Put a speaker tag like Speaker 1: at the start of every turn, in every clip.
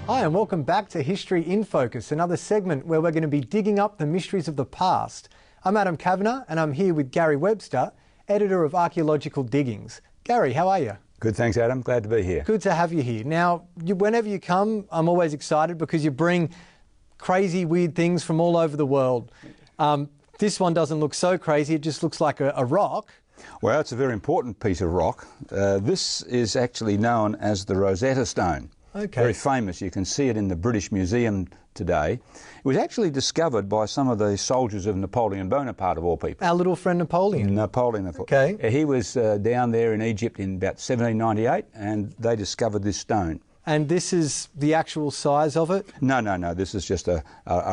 Speaker 1: Hi and welcome back to History in Focus, another segment where we're going to be digging up the mysteries of the past. I'm Adam Kavanagh and I'm here with Gary Webster, editor of Archaeological Diggings. Gary, how are you?
Speaker 2: Good, thanks Adam. Glad to be here.
Speaker 1: Good to have you here. Now, whenever you come, I'm always excited because you bring crazy, weird things from all over the world. This one doesn't look so crazy, it just looks like a rock.
Speaker 2: Well, it's a very important piece of rock. This is actually known as the Rosetta Stone.
Speaker 1: Okay.
Speaker 2: Very famous. You can see it in the British Museum today. It was actually discovered by some of the soldiers of Napoleon Bonaparte, of all people.
Speaker 1: Our little friend Napoleon.
Speaker 2: Napoleon.
Speaker 1: Okay.
Speaker 2: He was down there in Egypt in about 1798, and they discovered this stone.
Speaker 1: And this is the actual size of it?
Speaker 2: No. This is just a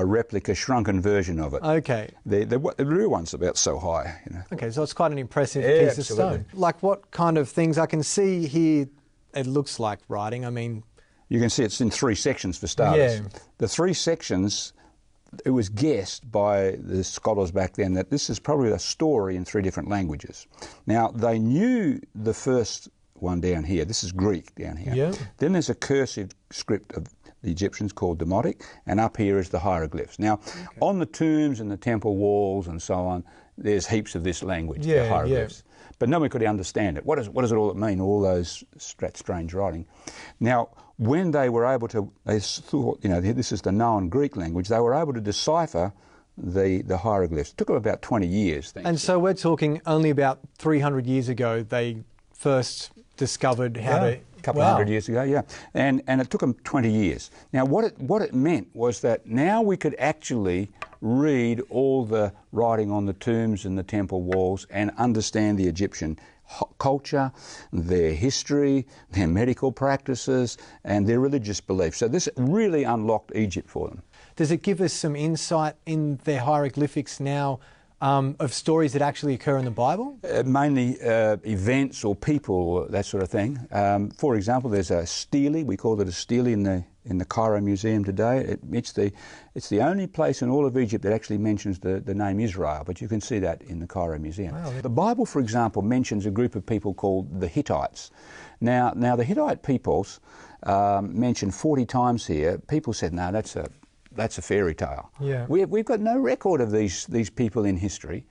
Speaker 2: replica, shrunken version of it.
Speaker 1: Okay.
Speaker 2: The real one's about so high. You know.
Speaker 1: Okay, so it's quite an impressive piece of stone. Like what kind of things? I can see here, it looks like writing. I mean...
Speaker 2: You can see it's in three sections for starters.
Speaker 1: Yeah.
Speaker 2: The three sections, it was guessed by the scholars back then that this is probably a story in three different languages. Now, they knew the first one down here. This is Greek down here.
Speaker 1: Yeah.
Speaker 2: Then there's a cursive script of the Egyptians called Demotic, and up here is the hieroglyphs. Now, on the tombs and the temple walls and so on, there's heaps of this language, the hieroglyphs. But nobody could understand it. What does it all mean, all those strange writing? Now, when they were able to, they thought, you know, this is the known Greek language, they were able to decipher the hieroglyphs. It took them about 20 years.
Speaker 1: And so we're talking only about 300 years ago they first discovered how to...
Speaker 2: A couple of hundred years ago, yeah. And it took them 20 years. Now, what it meant was that now we could actually read all the writing on the tombs and the temple walls and understand the Egyptian culture, their history, their medical practices, and their religious beliefs. So this really unlocked Egypt for them.
Speaker 1: Does it give us some insight in their hieroglyphics now of stories that actually occur in the Bible?
Speaker 2: Mainly events or people, that sort of thing. For example, there's a stele, we call it a stele in the Cairo Museum today. It's the only place in all of Egypt that actually mentions the name Israel, but you can see that in the Cairo Museum.
Speaker 1: Wow.
Speaker 2: The Bible, for example, mentions a group of people called the Hittites. Now the Hittite peoples mentioned 40 times here. People said, no, that's a fairy tale.
Speaker 1: Yeah.
Speaker 2: We've got no record of these people in history.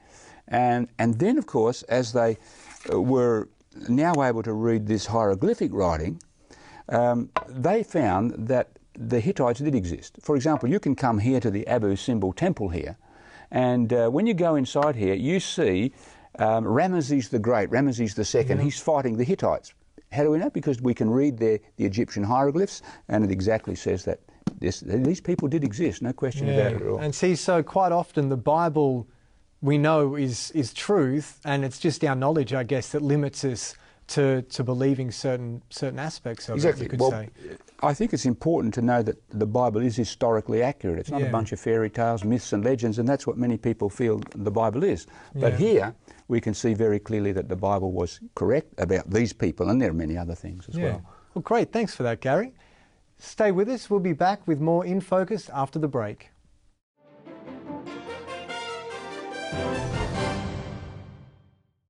Speaker 2: And then, of course, as they were now able to read this hieroglyphic writing, they found that the Hittites did exist. For example, you can come here to the Abu Simbel temple here, and when you go inside here, you see Ramesses the Great, Ramesses II, he's fighting the Hittites. How do we know? Because we can read the Egyptian hieroglyphs, and it exactly says that these people did exist, no question about it at all.
Speaker 1: And see, so quite often the Bible we know is truth, and it's just our knowledge, I guess, that limits us to believing certain aspects of it, you could say.
Speaker 2: I think it's important to know that the Bible is historically accurate. It's not a bunch of fairy tales, myths and legends, and that's what many people feel the Bible is. But here we can see very clearly that the Bible was correct about these people, and there are many other things as well.
Speaker 1: Well, great. Thanks for that, Gary. Stay with us. We'll be back with more In Focus after the break.